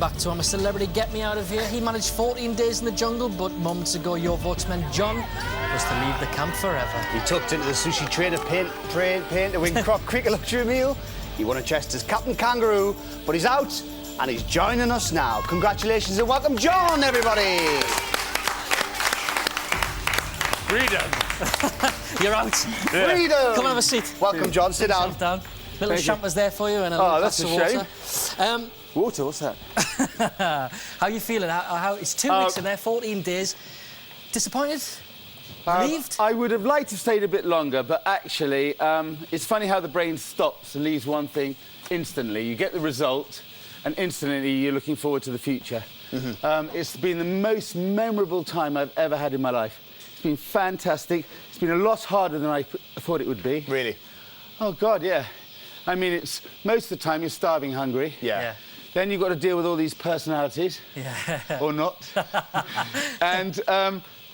back to I'm a Celebrity. Get me out of here. He managed 14 days in the jungle, but moments ago your votes meant John was to leave the camp forever. He tucked into the sushi tray to paying to win Croc Cricket luxury meal. He won a chest as Captain Kangaroo, but he's out and he's joining us now. Congratulations and welcome John, everybody. Freedom. You're out. Yeah. Freedom. Come and have a seat. Welcome, John. Sit down. Little champers there for you and a little glass of water. Water, what's that? How are you feeling? How it's 2 weeks in there, 14 days. Disappointed? Relieved? I would have liked to have stayed a bit longer, but actually, it's funny how the brain stops and leaves one thing instantly. You get the result, and instantly you're looking forward to the future. It's been the most memorable time I've ever had in my life. It's been fantastic. It's been a lot harder than I thought it would be. Really? Oh, God, yeah. I mean, it's most of the time you're starving hungry. Yeah. Then you've got to deal with all these personalities. Yeah. Or not. And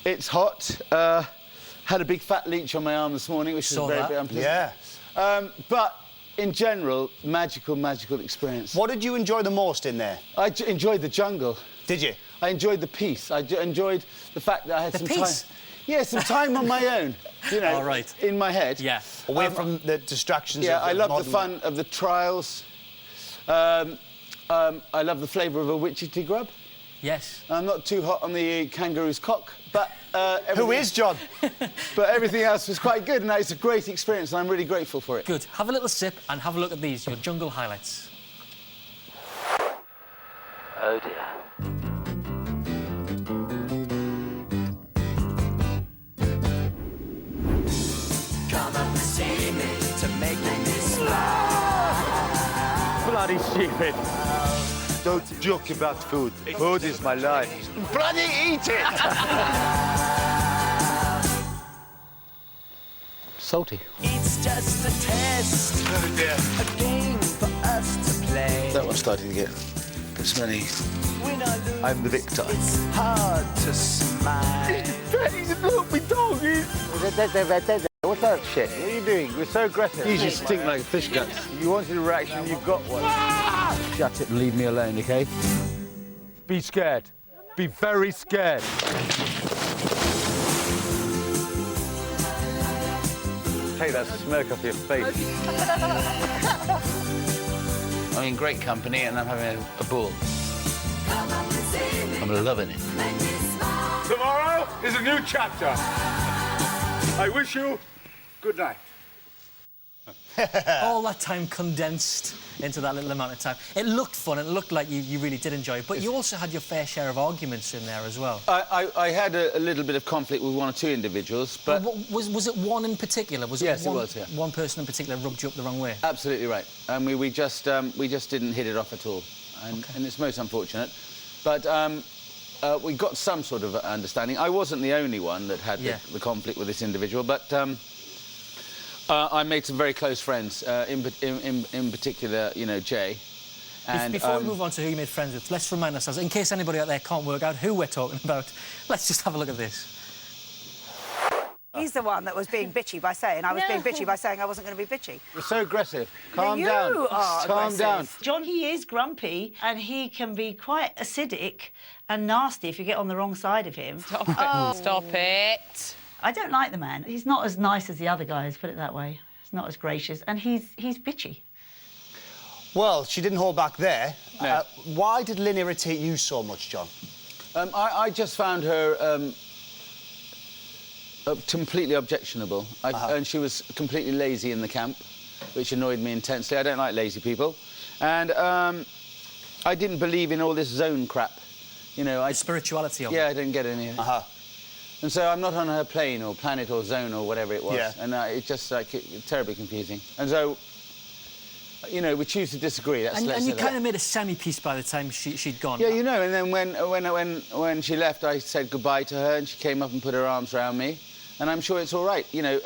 it's hot. Had a big fat leech on my arm this morning, which was very bit unpleasant. Yeah. But in general, magical experience. What did you enjoy the most in there? I enjoyed the jungle. Did you? I enjoyed the peace. I enjoyed the fact that I had some peace? time. Yeah, some time on my own. You know, All right. in my head. Yeah. Away from the distractions. Yeah, of I love the modern- fun of the trials. I love the flavour of a witchetty grub. Yes. I'm not too hot on the kangaroo's cock, but... Who is John? But everything else was quite good, and it's a great experience, and I'm really grateful for it. Good. Have a little sip and have a look at these, your jungle highlights. Oh dear. Come up and see me to make me smile. Bloody stupid. Don't joke about food. Food is my life. Bloody eat it! Salty. It's just a test, a game for us to play. That one's starting to get smelly. Win or lose, I'm the victor. it's hard to smile. He's a little bit doggy. What's that shit? What are you doing? You're so aggressive. You just stink like fish guts. You wanted a reaction, you've got one. Shut it and leave me alone, OK? Be scared. Be very scared. Take that smirk off your face. I'm in great company and I'm having a ball. I'm loving it. Tomorrow is a new chapter. I wish you good night. All that time condensed into that little amount of time. It looked fun, and it looked like you really did enjoy it, but you also had your fair share of arguments in there as well. I had a little bit of conflict with one or two individuals, but... Was it one in particular? Yes, it it was, yeah. One person in particular rubbed you up the wrong way? Absolutely right. And we just didn't hit it off at all. And it's most unfortunate. But we got some sort of understanding. I wasn't the only one that had the conflict with this individual, but I made some very close friends, in particular, you know, Jay. And, before we move on to who you made friends with, let's remind ourselves, in case anybody out there can't work out who we're talking about, let's just have a look at this. He's the one that was being bitchy by saying I was being bitchy by saying I wasn't going to be bitchy. You're so aggressive. Calm You down. are Calm aggressive. down. John, he is grumpy and he can be quite acidic and nasty if you get on the wrong side of him. Stop it. Stop it. I don't like the man. He's not as nice as the other guys, put it that way. He's not as gracious and he's bitchy. Well, she didn't hold back there. No. Why did Lynn irritate you so much, John? I just found her completely objectionable. And she was completely lazy in the camp, which annoyed me intensely. I don't like lazy people. And I didn't believe in all this zone crap. You know, The spirituality of it. Yeah, I didn't get any of it. And so I'm not on her plane or planet or zone or whatever it was. Yeah. And it's just like terribly confusing. And so, you know, we choose to disagree. That's And you kind of made a semi-peace by the time she'd gone. Yeah, you know, and then when she left, I said goodbye to her, and she came up and put her arms around me, and I'm sure it's all right. You know,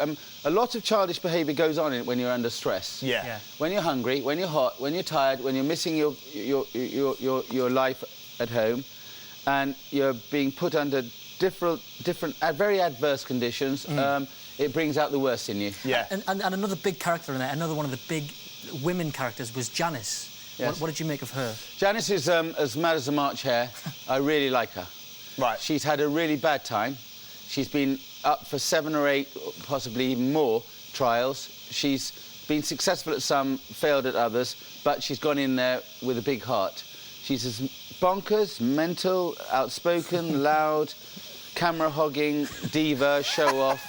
a lot of childish behaviour goes on when you're under stress. Yeah. When you're hungry, when you're hot, when you're tired, when you're missing your life at home, and you're being put under different very adverse conditions. It brings out the worst in you. Yeah. And another big character in there, another one of the big women characters was Janice. Yes. What did you make of her? Janice is as mad as a March hare. I really like her. Right. She's had a really bad time. She's been up for 7 or 8, possibly even more, trials. She's been successful at some, failed at others, but she's gone in there with a big heart. She's as bonkers, mental, outspoken, loud, camera-hogging, diva, show-off,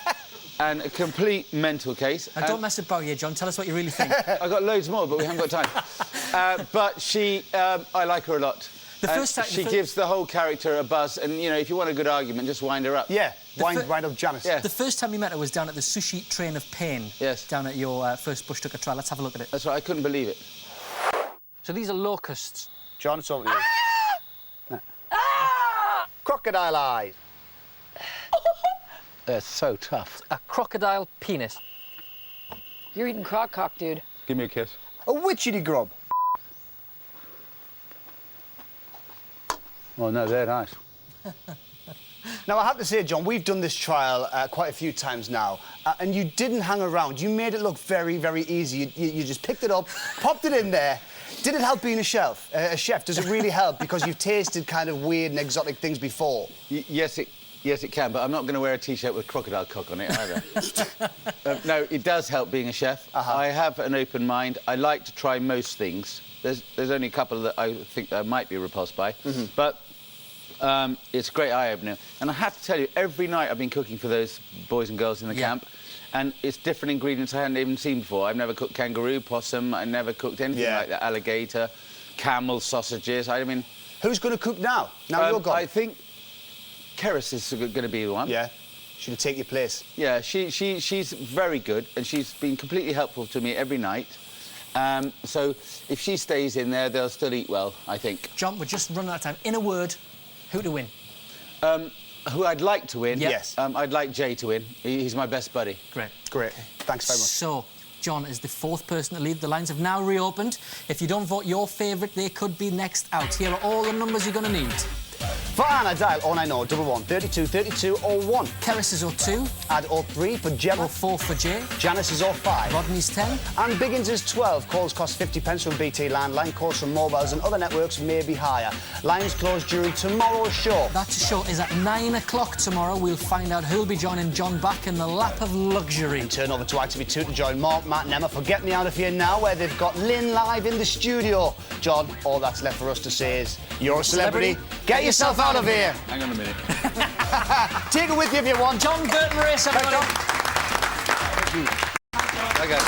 and a complete mental case. Now, don't mess about here, John. Tell us what you really think. I've got loads more, but we haven't got time. But she... I like her a lot. She gives the whole character a buzz, and, you know, if you want a good argument, just wind her up. Yeah, wind up Janice. Yeah. The first time you met her was down at the Sushi Train of Pain. Yes. Down at your first Bush Tucker trial. Let's have a look at it. That's right, I couldn't believe it. So these are locusts. John, it's over to you. Crocodile eyes. They're so tough. A crocodile penis. You're eating crock-cock, dude. Give me a kiss. A witchetty grub. Oh, no, they're nice. Now, I have to say, John, we've done this trial quite a few times now, and you didn't hang around. You made it look very, very easy. You just picked it up, popped it in there. Did it help being a chef? Does it really help? Because you've tasted kind of weird and exotic things before. Yes, it can, but I'm not going to wear a T-shirt with crocodile cock on it either. No, it does help being a chef. I have an open mind. I like to try most things. There's only a couple that I think I might be repulsed by, but it's a great eye-opener. And I have to tell you, every night I've been cooking for those boys and girls in the camp, and it's different ingredients I hadn't even seen before. I've never cooked kangaroo, possum, I never cooked anything like that, alligator, camel sausages. I mean... Who's going to cook now? Now you're gone. I think Keris is going to be the one. Yeah. She'll take your place. Yeah, she's very good, and she's been completely helpful to me every night. So if she stays in there, they'll still eat well, I think. John, we're just running out of time. In a word, who to win? Who I'd like to win? Yes. I'd like Jay to win. He's my best buddy. Great. Great. Thanks very much. So, John is the 4th person to leave. The lines have now reopened. If you don't vote your favourite, they could be next out. Here are all the numbers you're going to need. For Anna, dial 090 11 32 32 01. Keris is 02. Add 03 for Gemma. 04 for Jay. Janice is 05. Rodney's 10. And Biggins is 12. Calls cost 50p from BT Landline. Calls from mobiles and other networks may be higher. Lines closed during tomorrow's show. That show is at 9 o'clock tomorrow. We'll find out who'll be joining John back in the lap of luxury. And turn over to ITV2 to join Mark, Matt and Emma for Get Me Out of Here Now, where they've got Lynn live in the studio. John, all that's left for us to say is, you're a celebrity. Get yourself out of here. Hang on a minute. Take it with you if you want. John Burton Race, everybody. Okay.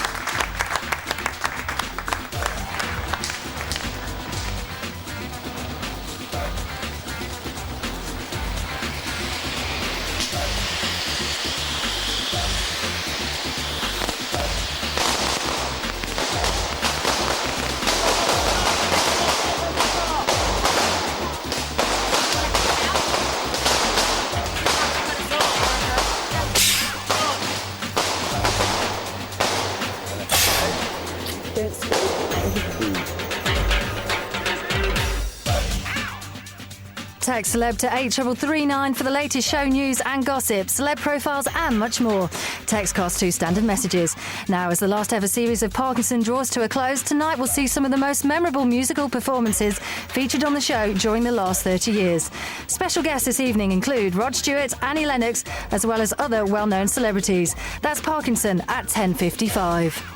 Text celeb to 83339 for the latest show news and gossip, celeb profiles and much more. Text costs 2 standard messages. Now, as the last ever series of Parkinson draws to a close, tonight we'll see some of the most memorable musical performances featured on the show during the last 30 years. Special guests this evening include Rod Stewart, Annie Lennox, as well as other well-known celebrities. That's Parkinson at 10:55.